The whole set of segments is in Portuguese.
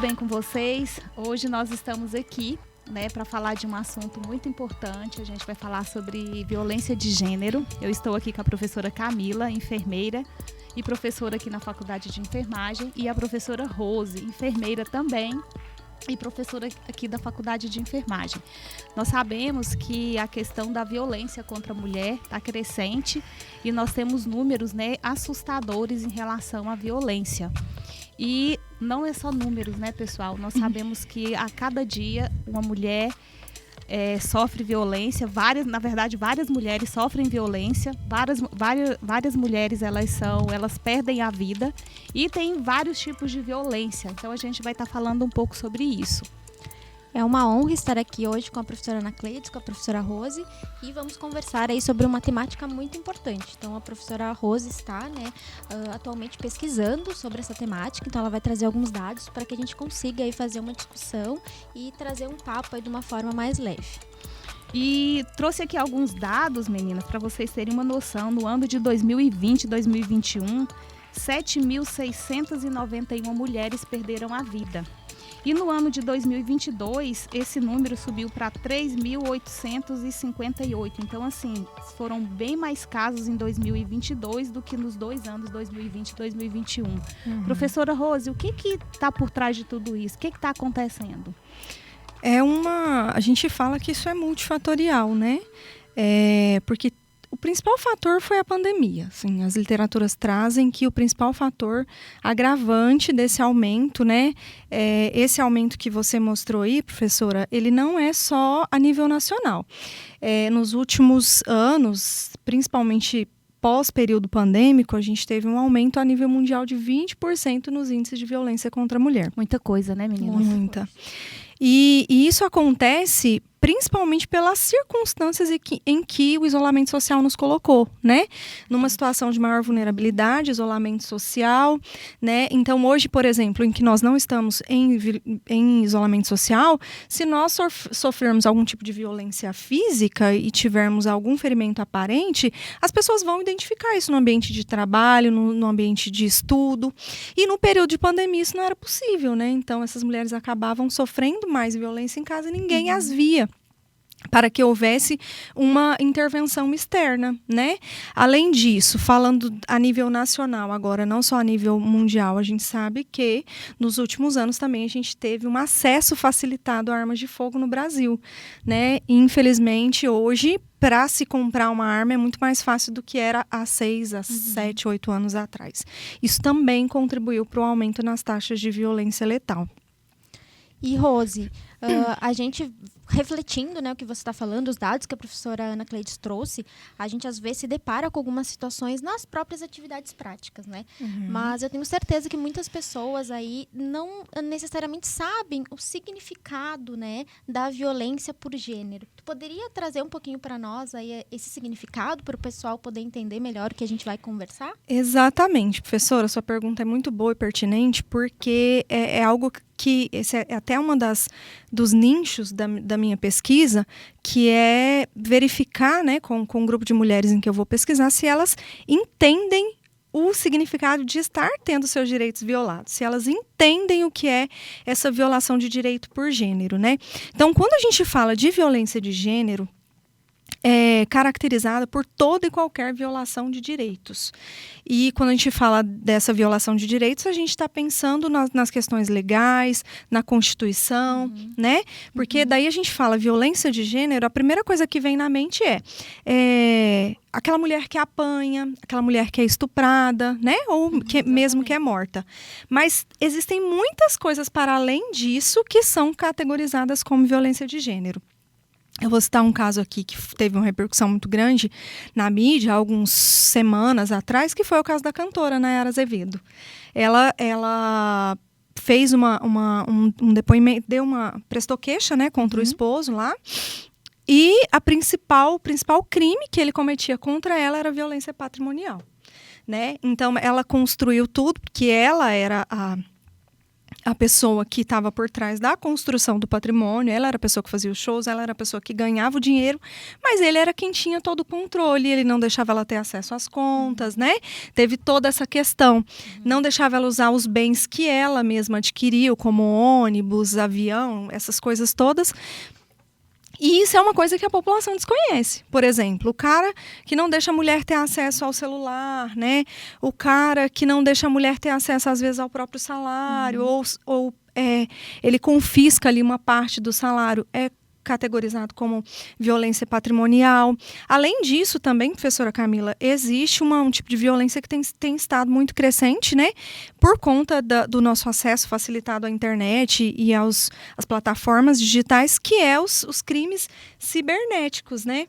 bem com vocês? Hoje nós estamos aqui, para falar de um assunto muito importante. A gente vai falar sobre violência de gênero. Eu estou aqui com a professora Camila, enfermeira e professora aqui na Faculdade de Enfermagem, e a professora Rose, enfermeira também e professora aqui da Faculdade de Enfermagem. Nós sabemos que a questão da violência contra a mulher está crescente e nós temos números, assustadores em relação à violência. E não é só números, pessoal? Nós sabemos que a cada dia uma mulher sofre violência, várias mulheres sofrem violência, várias mulheres elas perdem a vida e tem vários tipos de violência. Então a gente vai estar falando um pouco sobre isso. É uma honra estar aqui hoje com a professora Ana Cleides, com a professora Rose, e vamos conversar aí sobre uma temática muito importante. Então a professora Rose está atualmente pesquisando sobre essa temática, então ela vai trazer alguns dados para que a gente consiga aí fazer uma discussão e trazer um papo aí de uma forma mais leve. E trouxe aqui alguns dados, meninas, para vocês terem uma noção. No ano de 2020 e 2021, 7.691 mulheres perderam a vida. E no ano de 2022, esse número subiu para 3.858. Então, assim, foram bem mais casos em 2022 do que nos 2 anos, 2020 e 2021. Professora Rose, o que está por trás de tudo isso? O que está acontecendo? A gente fala que isso é multifatorial, né? Porque o principal fator foi a pandemia. Assim, as literaturas trazem que o principal fator agravante desse aumento, esse aumento que você mostrou aí, professora, ele não é só a nível nacional. Nos últimos anos, principalmente pós-período pandêmico, a gente teve um aumento a nível mundial de 20% nos índices de violência contra a mulher. Muita coisa, né, meninas? Muita. E isso acontece principalmente pelas circunstâncias em que o isolamento social nos colocou, Numa situação de maior vulnerabilidade, isolamento social, Então, hoje, por exemplo, em que nós não estamos em isolamento social, se nós sofrermos algum tipo de violência física e tivermos algum ferimento aparente, as pessoas vão identificar isso no ambiente de trabalho, no ambiente de estudo. E no período de pandemia isso não era possível, Então, essas mulheres acabavam sofrendo mais violência em casa e ninguém as via, para que houvesse uma intervenção externa, Além disso, falando a nível nacional agora, não só a nível mundial, a gente sabe que nos últimos anos também a gente teve um acesso facilitado a armas de fogo no Brasil, E, infelizmente, hoje, para se comprar uma arma é muito mais fácil do que era há 6, 7, 8 anos atrás. Isso também contribuiu para o aumento nas taxas de violência letal. E, Rose, a gente refletindo, o que você está falando, os dados que a professora Ana Cleides trouxe, a gente às vezes se depara com algumas situações nas próprias atividades práticas, Mas eu tenho certeza que muitas pessoas aí não necessariamente sabem o significado, da violência por gênero. Tu poderia trazer um pouquinho para nós aí esse significado para o pessoal poder entender melhor o que a gente vai conversar? Exatamente, professora, sua pergunta é muito boa e pertinente, porque é algo que esse é até uma dos nichos da minha pesquisa, que é verificar, com um grupo de mulheres em que eu vou pesquisar, se elas entendem o significado de estar tendo seus direitos violados, se elas entendem o que é essa violação de direito por gênero, Então, quando a gente fala de violência de gênero, é caracterizada por toda e qualquer violação de direitos. E quando a gente fala dessa violação de direitos, a gente está pensando nas questões legais, na Constituição, Porque daí a gente fala violência de gênero, a primeira coisa que vem na mente é aquela mulher que apanha, aquela mulher que é estuprada, Ou mesmo que é morta. Mas existem muitas coisas para além disso que são categorizadas como violência de gênero. Eu vou citar um caso aqui que teve uma repercussão muito grande na mídia, há algumas semanas atrás, que foi o caso da cantora Nayara Azevedo. Ela fez um depoimento, prestou queixa, contra o esposo lá, e o principal crime que ele cometia contra ela era violência patrimonial, Então, ela construiu tudo, porque ela era a pessoa que estava por trás da construção do patrimônio, ela era a pessoa que fazia os shows, ela era a pessoa que ganhava o dinheiro, mas ele era quem tinha todo o controle, ele não deixava ela ter acesso às contas, né? Teve toda essa questão, não deixava ela usar os bens que ela mesma adquiriu, como ônibus, avião, essas coisas todas. E isso é uma coisa que a população desconhece. Por exemplo, o cara que não deixa a mulher ter acesso ao celular, né? O cara que não deixa a mulher ter acesso, às vezes, ao próprio salário, ou ele confisca ali uma parte do salário, é categorizado como violência patrimonial. Além disso, também, professora Camila, existe um tipo de violência que tem estado muito crescente, né? Por conta do nosso acesso facilitado à internet e às plataformas digitais, que é os crimes cibernéticos, né?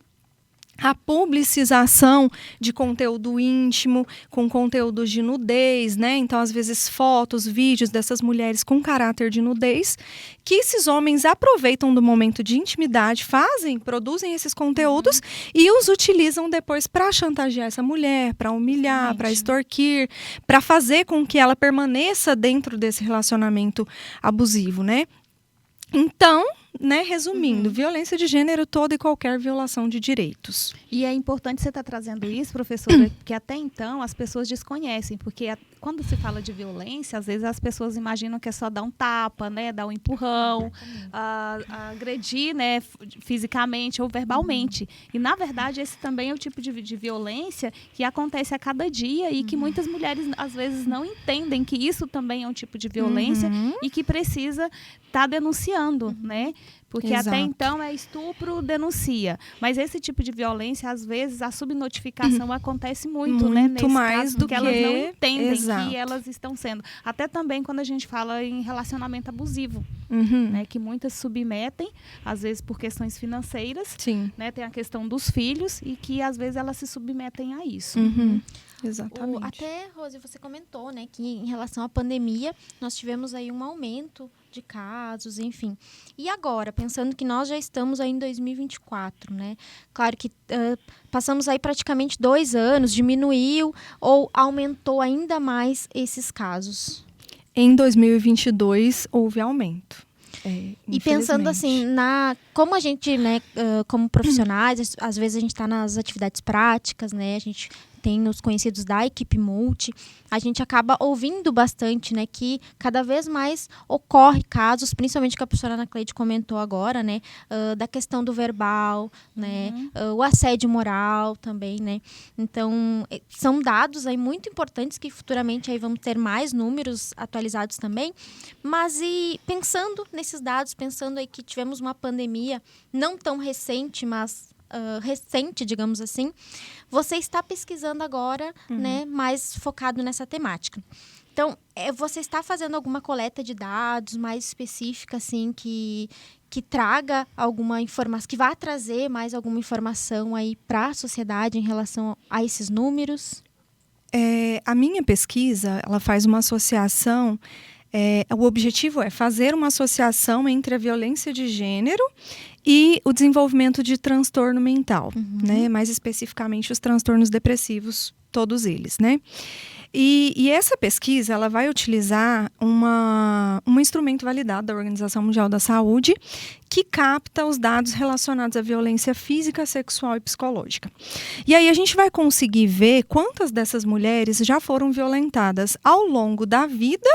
A publicização de conteúdo íntimo, com conteúdos de nudez, né? Então, às vezes, fotos, vídeos dessas mulheres com caráter de nudez, que esses homens aproveitam do momento de intimidade, produzem esses conteúdos e os utilizam depois para chantagear essa mulher, para humilhar, para extorquir, para fazer com que ela permaneça dentro desse relacionamento abusivo, né? Então, né, resumindo, violência de gênero, toda e qualquer violação de direitos. E é importante você estar trazendo isso, professora, porque até então as pessoas desconhecem, porque quando se fala de violência, às vezes as pessoas imaginam que é só dar um tapa, né, dar um empurrão, agredir, né, fisicamente ou verbalmente. E, na verdade, esse também é o tipo de violência que acontece a cada dia e que muitas mulheres, às vezes, não entendem que isso também é um tipo de violência e que precisa estar denunciando, né? Porque Exato. até então é estupro, denuncia. Mas esse tipo de violência, às vezes, a subnotificação acontece muito, né? Nesse mais caso, do porque elas não entendem Exato. que elas estão sendo. Até também quando a gente fala em relacionamento abusivo, né? Que muitas submetem, às vezes por questões financeiras. Sim. Né? Tem a questão dos filhos e que, às vezes, elas se submetem a isso. Exatamente. Até, Rose, você comentou, né, que em relação à pandemia, nós tivemos aí um aumento de casos, enfim. E agora, pensando que nós já estamos aí em 2024, né? Claro que passamos aí praticamente 2 anos, diminuiu ou aumentou ainda mais esses casos? Em 2022, houve aumento. E pensando assim, como a gente, né, como profissionais, às vezes a gente está nas atividades práticas, né, a gente tem os conhecidos da equipe multi, a gente acaba ouvindo bastante, né, que cada vez mais ocorre casos, principalmente que a professora Ana Cleide comentou agora, né, da questão do verbal, né, o assédio moral também, né. Então, são dados aí muito importantes que futuramente aí vamos ter mais números atualizados também, mas e pensando nesses dados, pensando aí que tivemos uma pandemia não tão recente, mas recente, digamos assim, você está pesquisando agora, né, mais focado nessa temática. Então, você está fazendo alguma coleta de dados mais específica, assim, que traga alguma informação, que vá trazer mais alguma informação aí para a sociedade em relação a esses números? A minha pesquisa, ela faz uma associação. O objetivo é fazer uma associação entre a violência de gênero e o desenvolvimento de transtorno mental, né? Mais especificamente os transtornos depressivos, todos eles, né? E essa pesquisa, ela vai utilizar um instrumento validado da Organização Mundial da Saúde que capta os dados relacionados à violência física, sexual e psicológica. E aí a gente vai conseguir ver quantas dessas mulheres já foram violentadas ao longo da vida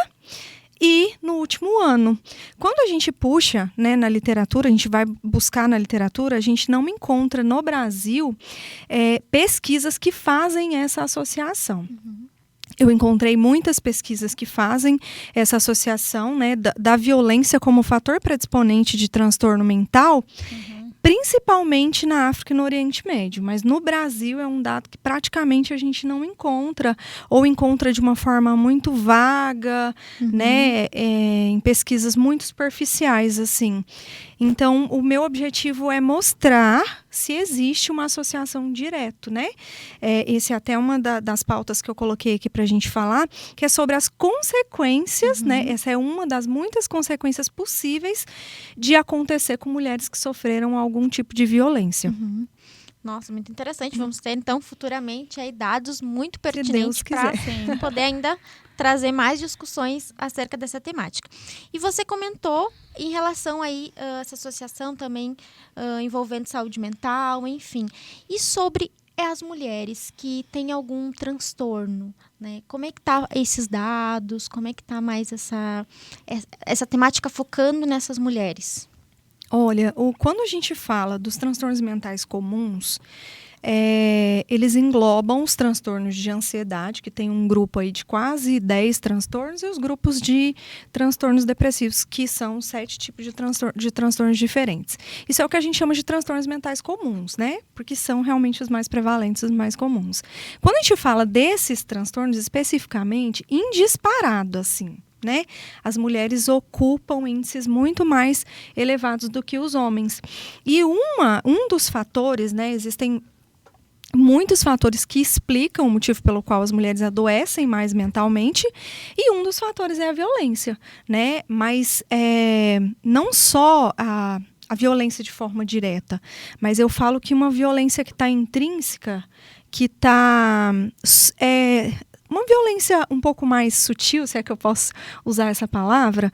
e no último ano. Quando a gente puxa, né, na literatura, a gente vai buscar na literatura, a gente não encontra no Brasil pesquisas que fazem essa associação. Eu encontrei muitas pesquisas que fazem essa associação, né, da violência como fator predisponente de transtorno mental, principalmente na África e no Oriente Médio. Mas no Brasil é um dado que praticamente a gente não encontra, ou encontra de uma forma muito vaga, né, em pesquisas muito superficiais, assim. Então, o meu objetivo é mostrar se existe uma associação direta, né? Esse é até uma das pautas que eu coloquei aqui para a gente falar, que é sobre as consequências, né? Essa é uma das muitas consequências possíveis de acontecer com mulheres que sofreram algum tipo de violência. Nossa, muito interessante. Vamos ter, então, futuramente aí dados muito pertinentes para poder ainda trazer mais discussões acerca dessa temática. E você comentou em relação aí essa associação também envolvendo saúde mental, enfim. E sobre as mulheres que têm algum transtorno, né? Como é que tá esses dados? Como é que tá mais essa temática focando nessas mulheres? Olha, quando a gente fala dos transtornos mentais comuns, eles englobam os transtornos de ansiedade, que tem um grupo aí de quase 10 transtornos, e os grupos de transtornos depressivos, que são 7 tipos de transtornos diferentes. Isso é o que a gente chama de transtornos mentais comuns, né? Porque são realmente os mais prevalentes, os mais comuns. Quando a gente fala desses transtornos especificamente, em disparado, assim, né? As mulheres ocupam índices muito mais elevados do que os homens. E um dos fatores, né? Existem muitos fatores que explicam o motivo pelo qual as mulheres adoecem mais mentalmente, e um dos fatores é a violência, né? Mas não só a violência de forma direta, mas eu falo que uma violência que está intrínseca, que está... uma violência um pouco mais sutil, se é que eu posso usar essa palavra,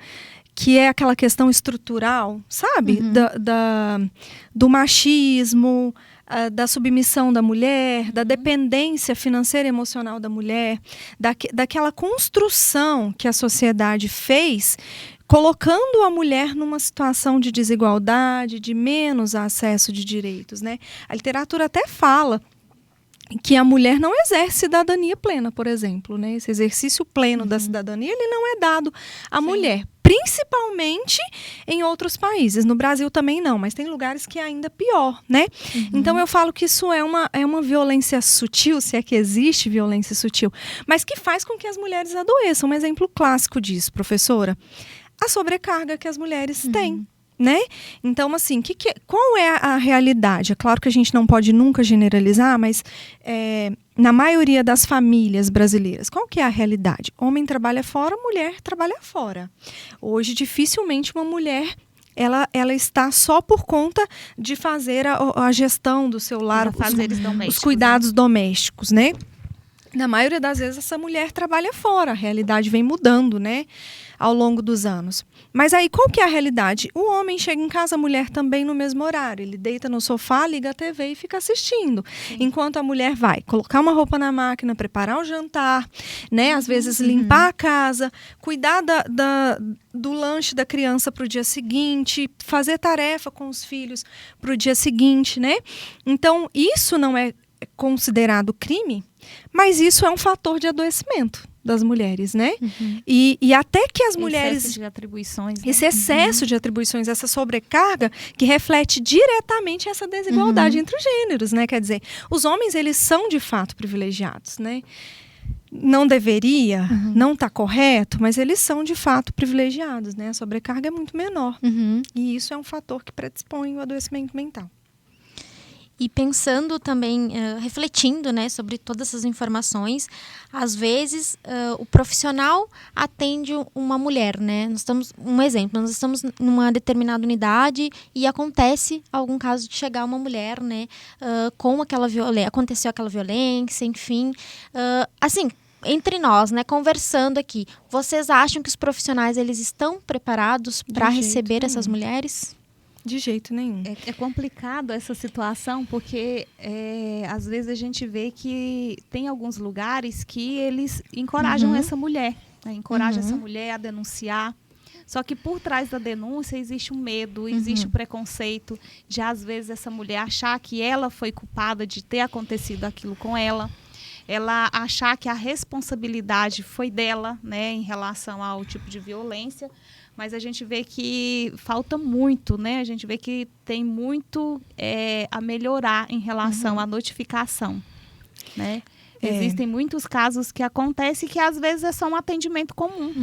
que é aquela questão estrutural, sabe? Do machismo, da submissão da mulher, da dependência financeira e emocional da mulher, daquela construção que a sociedade fez, colocando a mulher numa situação de desigualdade, de menos acesso de direitos, né? A literatura até fala que a mulher não exerce cidadania plena, por exemplo, né? Esse exercício pleno da cidadania, ele não é dado à mulher, principalmente em outros países. No Brasil também não, mas tem lugares que é ainda pior, né? Então eu falo que isso é uma violência sutil, se é que existe violência sutil, mas que faz com que as mulheres adoeçam. Um exemplo clássico disso, professora, a sobrecarga que as mulheres têm. Né? Então, assim, qual é a realidade? É claro que a gente não pode nunca generalizar, mas na maioria das famílias brasileiras, qual que é a realidade? Homem trabalha fora, mulher trabalha fora. Hoje, dificilmente uma mulher ela está só por conta de fazer a gestão do seu lar, os cuidados domésticos, né? Na maioria das vezes, essa mulher trabalha fora, a realidade vem mudando, né, ao longo dos anos. Mas aí, qual que é a realidade? O homem chega em casa, a mulher também no mesmo horário. Ele deita no sofá, liga a TV e fica assistindo. Enquanto a mulher vai colocar uma roupa na máquina, preparar o jantar, né, às vezes limpar a casa, cuidar do lanche da criança para o dia seguinte, fazer tarefa com os filhos para o dia seguinte, né? Então, isso não é considerado crime, mas isso é um fator de adoecimento das mulheres, né? E até que as mulheres... Excesso de atribuições. Né? Esse excesso de atribuições, essa sobrecarga, que reflete diretamente essa desigualdade entre os gêneros, né? Quer dizer, os homens, eles são de fato privilegiados, né? Não deveria, não está correto, mas eles são de fato privilegiados, né? A sobrecarga é muito menor. E isso é um fator que predispõe o adoecimento mental. E pensando também, refletindo, né, sobre todas essas informações, às vezes o profissional atende uma mulher, né? Um exemplo, nós estamos numa determinada unidade e acontece algum caso de chegar uma mulher, né, com aquela violência, aconteceu aquela violência, enfim, assim, entre nós, né, conversando aqui, vocês acham que os profissionais eles estão preparados para receber essas mulheres? De jeito nenhum. É complicado essa situação, porque às vezes a gente vê que tem alguns lugares que eles encorajam essa mulher, né? Encorajam essa mulher a denunciar. Só que por trás da denúncia existe um medo, existe o preconceito de, às vezes, essa mulher achar que ela foi culpada de ter acontecido aquilo com ela. Ela achar que a responsabilidade foi dela, né, em relação ao tipo de violência. Mas a gente vê que falta muito, né? A gente vê que tem muito a melhorar em relação à notificação, né? Existem muitos casos que acontecem que às vezes é só um atendimento comum,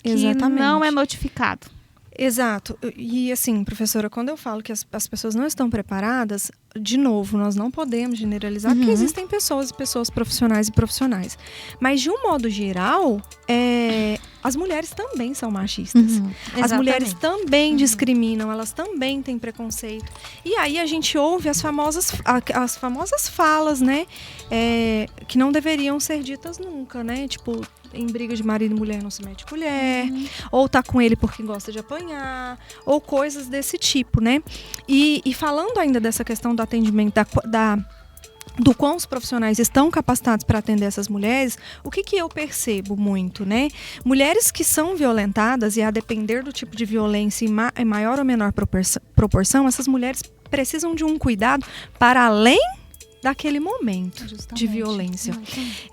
que exatamente. Não é notificado. Exato. E assim, professora, quando eu falo que as pessoas não estão preparadas, de novo, nós não podemos generalizar, porque existem pessoas profissionais e profissionais. Mas, de um modo geral, as mulheres também são machistas. As mulheres também discriminam, elas também têm preconceito. E aí a gente ouve as famosas falas, né? Que não deveriam ser ditas nunca, né? Tipo, em briga de marido e mulher não se mete colher, ou tá com ele porque gosta de apanhar, ou coisas desse tipo, né? E falando ainda dessa questão do atendimento, do quão os profissionais estão capacitados para atender essas mulheres, o que eu percebo muito, né? Mulheres que são violentadas, e a depender do tipo de violência em maior ou menor proporção, essas mulheres precisam de um cuidado para além daquele momento de violência.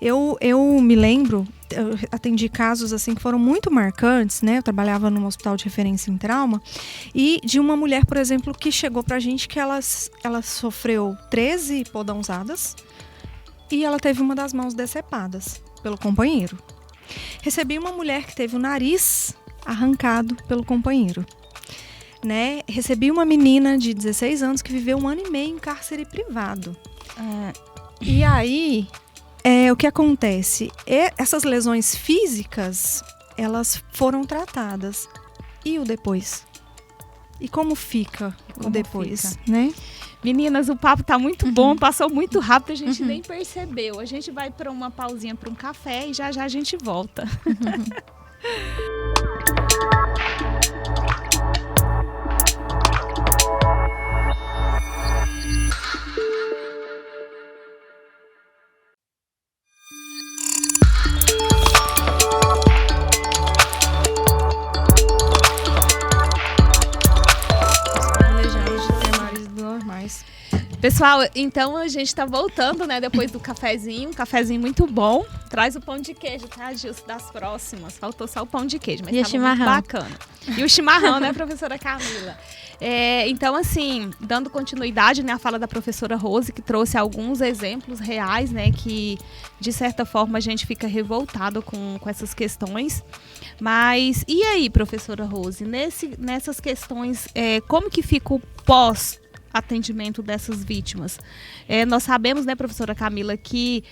Eu me lembro, eu atendi casos assim que foram muito marcantes, né? Eu trabalhava num hospital de referência em trauma, e de uma mulher, por exemplo, que chegou pra gente que ela sofreu 13 podãozadas e ela teve uma das mãos decepadas pelo companheiro. Recebi uma mulher que teve o nariz arrancado pelo companheiro. Né? Recebi uma menina de 16 anos que viveu 1 ano e meio em cárcere privado. E aí, o que acontece? Essas lesões físicas, elas foram tratadas. E o depois? E como fica o depois, né? Meninas, o papo tá muito bom, passou muito rápido, a gente nem percebeu. A gente vai para uma pausinha para um café e já a gente volta. Pessoal, então a gente tá voltando, né, depois do cafezinho, um cafezinho muito bom. Traz o pão de queijo, tá, Gilson, das próximas. Faltou só o pão de queijo, mas tava muito bacana. E o chimarrão, né, professora Camila? Então, assim, dando continuidade, né, à fala da professora Rose, que trouxe alguns exemplos reais, né, que de certa forma a gente fica revoltado com essas questões. Mas, e aí, professora Rose, nessas questões, como que fica o pós-atendimento dessas vítimas? Nós sabemos, né, professora Camila, que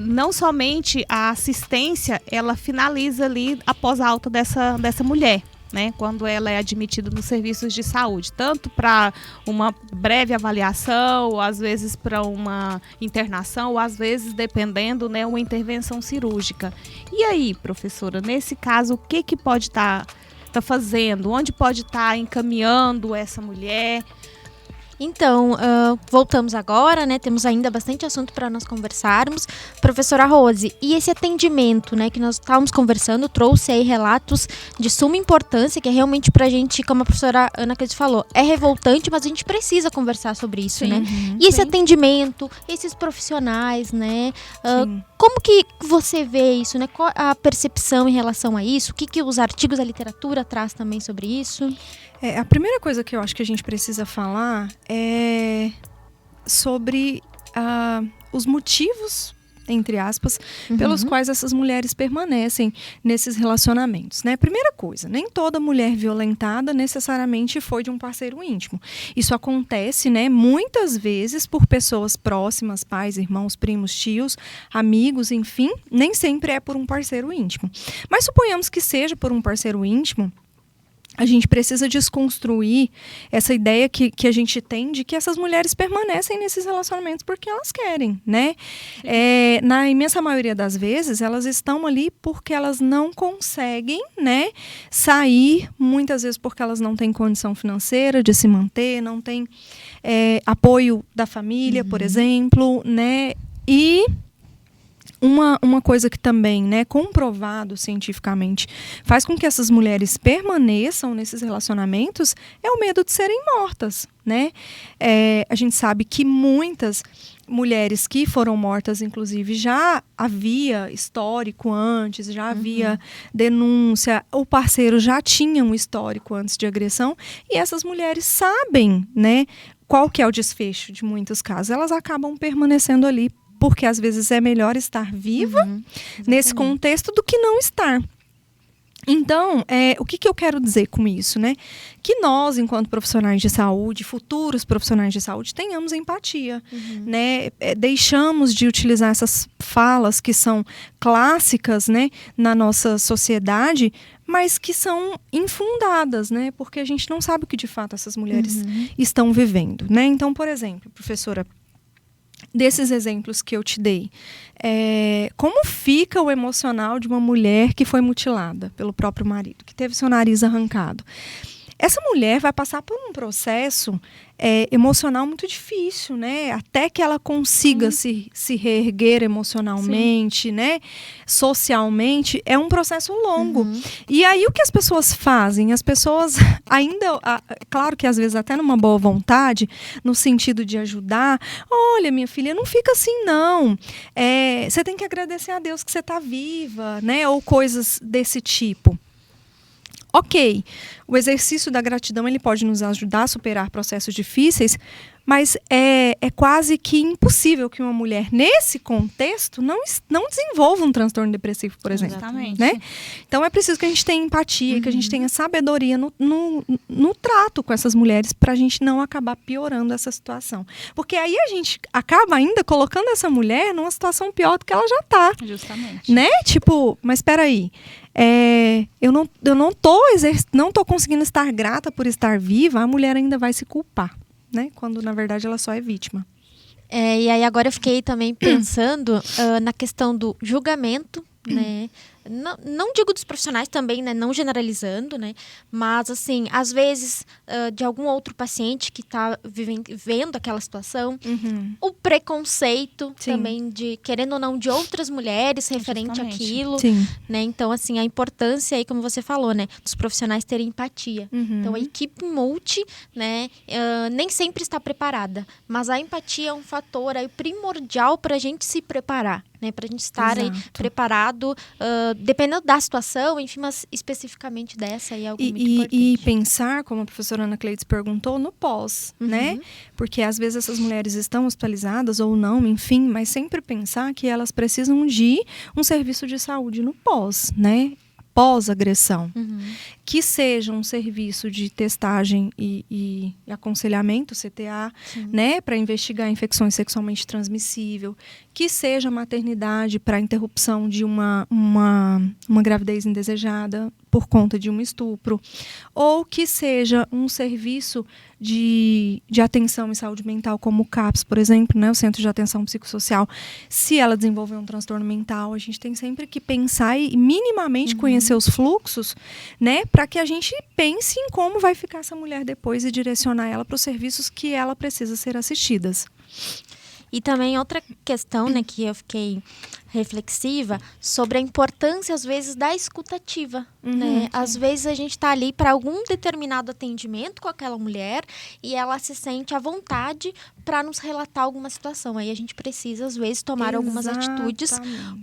não somente a assistência, ela finaliza ali após a alta dessa mulher, né, quando ela é admitida nos serviços de saúde, tanto para uma breve avaliação, ou às vezes para uma internação, ou às vezes, dependendo, né, uma intervenção cirúrgica. E aí, professora, nesse caso, o que pode estar fazendo? Onde pode estar encaminhando essa mulher? Então, voltamos agora, né? Temos ainda bastante assunto para nós conversarmos. Professora Rose, e esse atendimento, né, que nós estávamos conversando, trouxe aí relatos de suma importância, que é realmente pra gente, como a professora Ana Cleide falou, é revoltante, mas a gente precisa conversar sobre isso, sim, né? E esse atendimento, esses profissionais, né? Como que você vê isso, né? Qual a percepção em relação a isso? O que os artigos da literatura traz também sobre isso? A primeira coisa que eu acho que a gente precisa falar é sobre os motivos, entre aspas, pelos quais essas mulheres permanecem nesses relacionamentos, né? Primeira coisa, nem toda mulher violentada necessariamente foi de um parceiro íntimo. Isso acontece, né, muitas vezes por pessoas próximas, pais, irmãos, primos, tios, amigos, enfim, nem sempre é por um parceiro íntimo. Mas suponhamos que seja por um parceiro íntimo, a gente precisa desconstruir essa ideia que a gente tem de que essas mulheres permanecem nesses relacionamentos porque elas querem, né? Na imensa maioria das vezes, elas estão ali porque elas não conseguem, né, sair, muitas vezes porque elas não têm condição financeira de se manter, não têm apoio da família, por exemplo, né? E uma coisa que também, né, comprovado cientificamente, faz com que essas mulheres permaneçam nesses relacionamentos é o medo de serem mortas, né? A gente sabe que muitas mulheres que foram mortas, inclusive, já havia histórico antes, já havia denúncia, o parceiro já tinha um histórico antes de agressão, e essas mulheres sabem, né, qual que é o desfecho de muitos casos. Elas acabam permanecendo ali porque às vezes é melhor estar viva nesse contexto do que não estar. Então, o que eu quero dizer com isso, né? Que nós, enquanto profissionais de saúde, futuros profissionais de saúde, tenhamos empatia, né? Deixamos de utilizar essas falas que são clássicas, né, na nossa sociedade, mas que são infundadas, né? Porque a gente não sabe o que de fato essas mulheres estão vivendo, né? Então, por exemplo, professora, desses exemplos que eu te dei, como fica o emocional de uma mulher que foi mutilada pelo próprio marido, que teve seu nariz arrancado? Essa mulher vai passar por um processo emocional muito difícil, né? Até que ela consiga se reerguer emocionalmente, né? Socialmente, é um processo longo. E aí, o que as pessoas fazem? As pessoas ainda, claro que às vezes até numa boa vontade, no sentido de ajudar, olha, minha filha, não fica assim, não. Você tem que agradecer a Deus que você está viva, né? Ou coisas desse tipo. Ok, o exercício da gratidão ele pode nos ajudar a superar processos difíceis, mas é quase que impossível que uma mulher, nesse contexto, não desenvolva um transtorno depressivo, por exemplo. Exatamente. Né? Então é preciso que a gente tenha empatia, que a gente tenha sabedoria no trato com essas mulheres para a gente não acabar piorando essa situação. Porque aí a gente acaba ainda colocando essa mulher numa situação pior do que ela já está. Justamente. Né? Tipo, mas espera aí. Eu não tô conseguindo estar grata por estar viva, a mulher ainda vai se culpar, né? Quando, na verdade, ela só é vítima. E aí agora eu fiquei também pensando na questão do julgamento, né? Não digo dos profissionais também, né? Não generalizando, né? Mas, assim, às vezes, de algum outro paciente que está vivendo aquela situação, o preconceito também, querendo ou não, de outras mulheres referente àquilo, né? Então, assim, a importância aí, como você falou, né? Dos profissionais terem empatia. Então, a equipe multi, né? Nem sempre está preparada, mas a empatia é um fator aí primordial para a gente se preparar, né? Para a gente estar aí preparado, dependendo da situação, enfim, mas especificamente dessa aí é algo muito importante. E pensar, como a professora Ana Cleides perguntou, no pós, né? Porque às vezes essas mulheres estão hospitalizadas ou não, enfim, mas sempre pensar que elas precisam de um serviço de saúde no pós, né? Pós-agressão, que seja um serviço de testagem e aconselhamento, CTA, né, para investigar infecções sexualmente transmissíveis, que seja maternidade para interrupção de uma gravidez indesejada por conta de um estupro, ou que seja um serviço de atenção em saúde mental, como o CAPS, por exemplo, né, o Centro de Atenção Psicossocial. Se ela desenvolver um transtorno mental, a gente tem sempre que pensar e minimamente conhecer os fluxos, né, para que a gente pense em como vai ficar essa mulher depois e direcionar ela para os serviços que ela precisa ser assistidas. E também outra questão, né, que eu fiquei reflexiva sobre a importância, às vezes, da escutativa, né? Às vezes a gente está ali para algum determinado atendimento com aquela mulher e ela se sente à vontade para nos relatar alguma situação. Aí a gente precisa, às vezes, tomar algumas atitudes,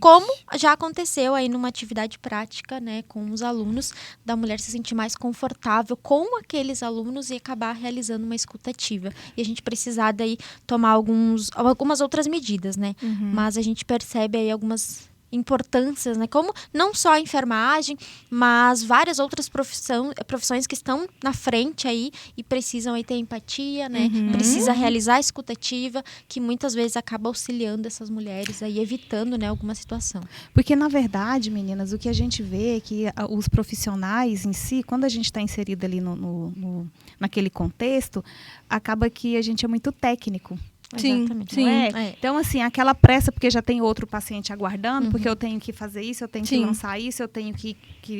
como já aconteceu aí numa atividade prática, né, com os alunos, da mulher se sentir mais confortável com aqueles alunos e acabar realizando uma escutativa. E a gente precisar daí tomar algumas outras medidas, né? Mas a gente percebe aí algumas importâncias, né? Como não só a enfermagem, mas várias outras profissões que estão na frente aí e precisam aí ter empatia, né? Precisa realizar a escutativa, que muitas vezes acaba auxiliando essas mulheres aí, evitando, né, alguma situação. Porque, na verdade, meninas, o que a gente vê é que os profissionais em si, quando a gente está inserida ali naquele contexto, acaba que a gente é muito técnico. Exatamente. Sim. Então, assim, aquela pressa, porque já tem outro paciente aguardando, porque eu tenho que fazer isso, eu tenho que lançar isso, eu tenho que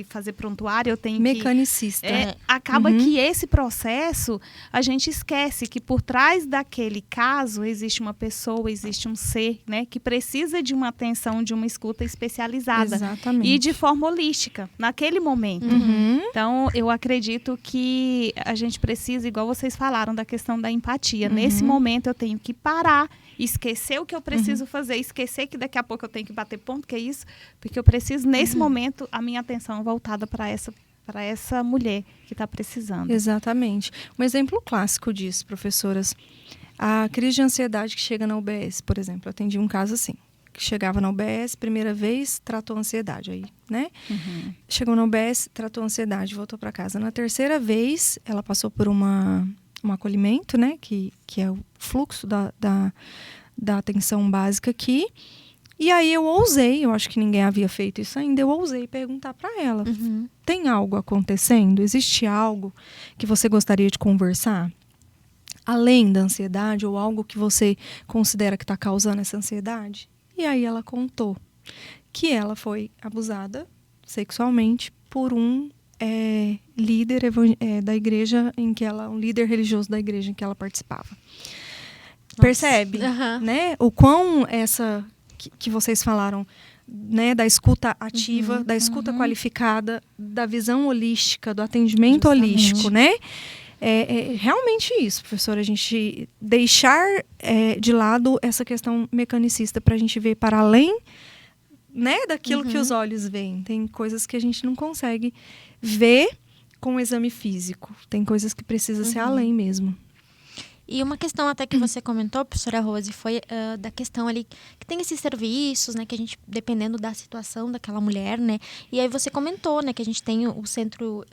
fazer prontuário, eu tenho mecanicista. Acaba que esse processo, a gente esquece que por trás daquele caso existe uma pessoa, existe um ser, né, que precisa de uma atenção, de uma escuta especializada. Exatamente. E de forma holística, naquele momento. Então, eu acredito que a gente precisa, igual vocês falaram, da questão da empatia. Nesse momento, eu tenho que parar, esquecer o que eu preciso fazer, esquecer que daqui a pouco eu tenho que bater ponto, que é isso, porque eu preciso, nesse momento, a minha atenção voltada para essa mulher que está precisando. Exatamente. Um exemplo clássico disso, professoras, a crise de ansiedade que chega na UBS, por exemplo. Eu atendi um caso assim. chegava na UBS, primeira vez, tratou ansiedade aí, né? Chegou na UBS, tratou ansiedade, voltou para casa. Na terceira vez, ela passou por um acolhimento, né? Que é o fluxo da atenção básica aqui. E aí eu acho que ninguém havia feito isso ainda, eu ousei perguntar para ela, tem algo acontecendo? Existe algo que você gostaria de conversar? Além da ansiedade, ou algo que você considera que está causando essa ansiedade? E aí ela contou que ela foi abusada sexualmente por um líder da igreja um líder religioso da igreja em que ela participava. Nossa. Percebe, né? O quão que vocês falaram, né, da escuta ativa, da escuta qualificada, da visão holística, do atendimento holístico, né? É realmente isso, professora, a gente deixar de lado essa questão mecanicista para a gente ver para além, né, daquilo que os olhos veem. Tem coisas que a gente não consegue ver com o exame físico. Tem coisas que precisam ser além mesmo. E uma questão até que você comentou, professora Rose, foi da questão ali que tem esses serviços, né, que a gente, dependendo da situação daquela mulher, né, e aí você comentou, né, que a gente tem o Centro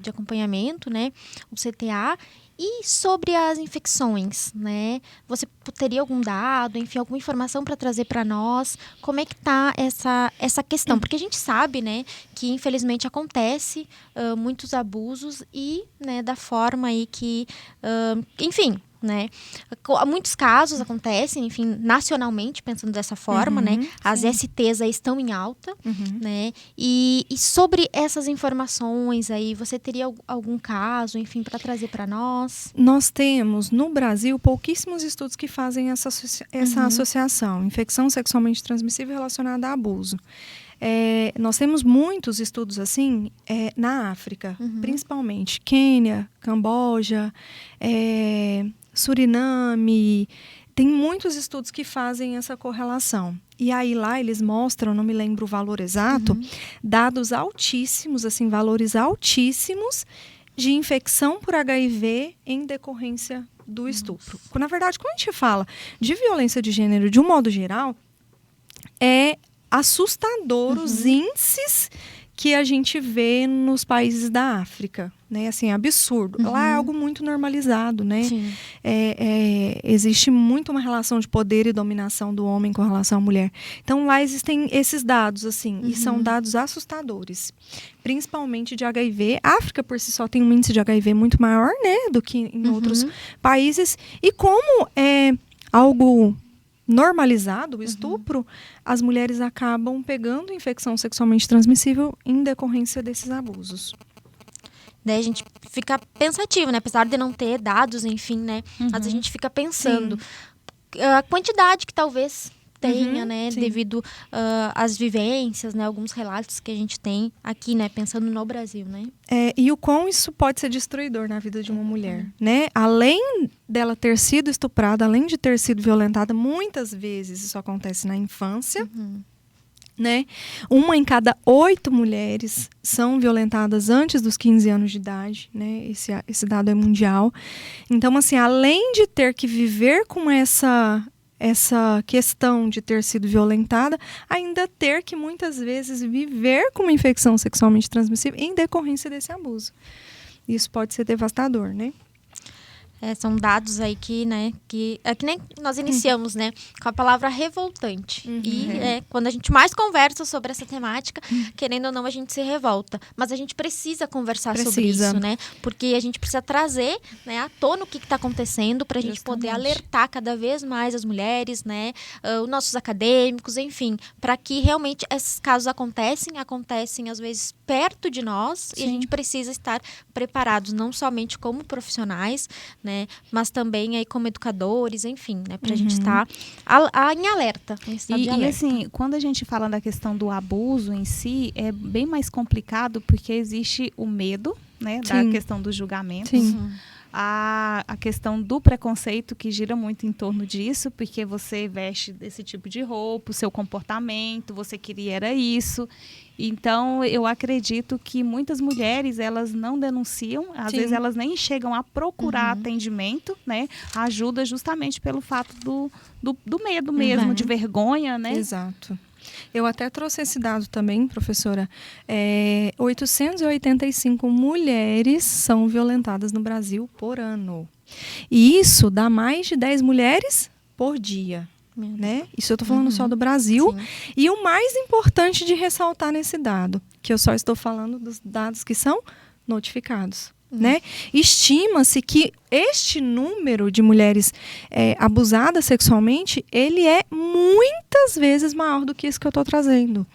de Acompanhamento, né, o CTA, e sobre as infecções, né, você teria algum dado, enfim, alguma informação para trazer para nós? Como é que tá essa questão? Porque a gente sabe, né, que infelizmente acontece muitos abusos e, né, da forma aí que, enfim, né? Muitos casos acontecem, enfim, nacionalmente, pensando dessa forma, né? As STs aí estão em alta, né? E sobre essas informações aí, você teria algum caso, enfim, para trazer para nós? Nós temos, no Brasil, pouquíssimos estudos que fazem essa associação, infecção sexualmente transmissível relacionada a abuso. Nós temos muitos estudos assim na África, principalmente Quênia, Camboja, Suriname. Tem muitos estudos que fazem essa correlação. E aí lá eles mostram, não me lembro o valor exato, dados altíssimos, assim, valores altíssimos de infecção por HIV em decorrência do estupro. Na verdade, quando a gente fala de violência de gênero de um modo geral, é assustador os índices que a gente vê nos países da África, né? Assim, absurdo. Lá é algo muito normalizado, né? Existe muito uma relação de poder e dominação do homem com relação à mulher. Então, lá existem esses dados, assim, e são dados assustadores. Principalmente de HIV. A África, por si só, tem um índice de HIV muito maior, né? Do que em outros países. E como é algo normalizado, o estupro, as mulheres acabam pegando infecção sexualmente transmissível em decorrência desses abusos. Daí a gente fica pensativo, né? Apesar de não ter dados, enfim, né? Mas a gente fica pensando a quantidade que talvez tenha, né? Sim. Devido às vivências, né? Alguns relatos que a gente tem aqui, né? Pensando no Brasil, né? E o quão isso pode ser destruidor na vida de uma mulher, né? Além dela ter sido estuprada, além de ter sido violentada, muitas vezes isso acontece na infância, né? 1 em cada 8 mulheres são violentadas antes dos 15 anos de idade, né? Esse dado é mundial. Então, assim, além de ter que viver com essa questão de ter sido violentada, ainda ter que muitas vezes viver com uma infecção sexualmente transmissível em decorrência desse abuso. Isso pode ser devastador, né? São dados aí que nem nós iniciamos, né, com a palavra revoltante. E quando a gente mais conversa sobre essa temática, querendo ou não, a gente se revolta. Mas a gente precisa conversar sobre isso, né? Porque a gente precisa trazer, né, à tona o que está acontecendo para a gente poder alertar cada vez mais as mulheres, né, os nossos acadêmicos, enfim, para que realmente esses casos acontecem às vezes perto de nós. E a gente precisa estar preparados, não somente como profissionais, né, mas também aí como educadores, enfim, né, pra gente estar em alerta. E assim, quando a gente fala da questão do abuso em si, é bem mais complicado porque existe o medo, né, da questão do julgamento. a questão do preconceito que gira muito em torno disso, porque você veste desse tipo de roupa, o seu comportamento, você queria era isso. Então, eu acredito que muitas mulheres, elas não denunciam, às vezes elas nem chegam a procurar atendimento, né? Ajuda justamente pelo fato do medo mesmo, de vergonha, né? Exato. Eu até trouxe esse dado também, professora. 885 mulheres são violentadas no Brasil por ano. E isso dá mais de 10 mulheres por dia. Né? Isso eu estou falando só do Brasil. Sim. E o mais importante de ressaltar nesse dado, que eu só estou falando dos dados que são notificados. Né? Estima-se que este número de mulheres abusadas sexualmente, ele é muitas vezes maior do que isso que eu estou trazendo.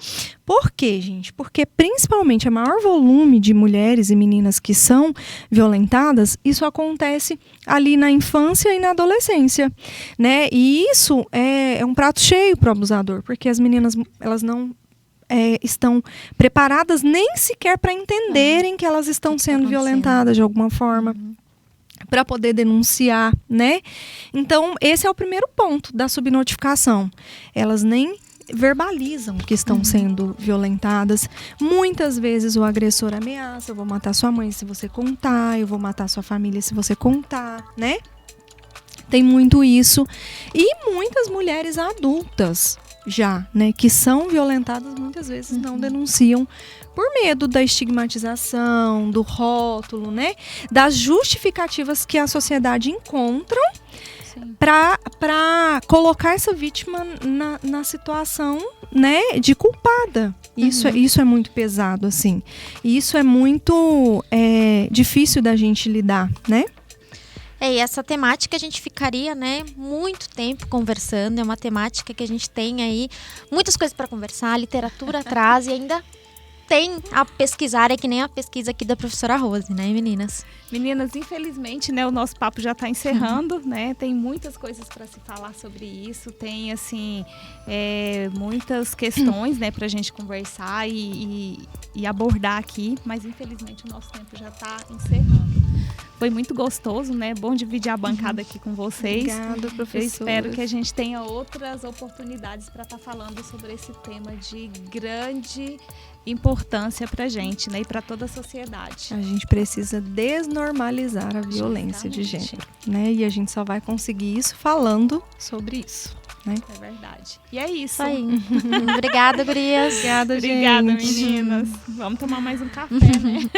Por quê, gente? Porque principalmente o maior volume de mulheres e meninas que são violentadas, isso acontece ali na infância e na adolescência, né? E isso é um prato cheio para o abusador, porque as meninas, elas não estão preparadas nem sequer para entenderem que elas estão sendo violentadas de alguma forma, para poder denunciar, né? Então, esse é o primeiro ponto da subnotificação. Elas nem verbalizam que estão sendo violentadas. Muitas vezes o agressor ameaça: eu vou matar sua mãe se você contar, eu vou matar sua família se você contar, né? Tem muito isso. E muitas mulheres adultas já, né, que são violentadas, muitas vezes não denunciam por medo da estigmatização, do rótulo, né, das justificativas que a sociedade encontra para colocar essa vítima na situação, né, de culpada. Isso é muito pesado, assim. E isso é muito difícil da gente lidar, né? E essa temática a gente ficaria, né, muito tempo conversando. É uma temática que a gente tem aí muitas coisas para conversar, a literatura traz e ainda tem a pesquisar, é que nem a pesquisa aqui da professora Rose, né, meninas? Meninas, infelizmente, né, o nosso papo já está encerrando, né? Tem muitas coisas para se falar sobre isso, tem, assim, muitas questões, né, para a gente conversar e abordar aqui, mas infelizmente o nosso tempo já está encerrando. Foi muito gostoso, né? Bom dividir a bancada aqui com vocês. Obrigada, professora. Eu espero que a gente tenha outras oportunidades para estar falando sobre esse tema de grande importância para a gente, né? E para toda a sociedade. A gente precisa desnormalizar a violência de gênero, né? E a gente só vai conseguir isso falando sobre isso, né? É verdade. E é isso. Aí. Obrigada, gurias. Obrigada, gente. Obrigada, meninas. Vamos tomar mais um café, né?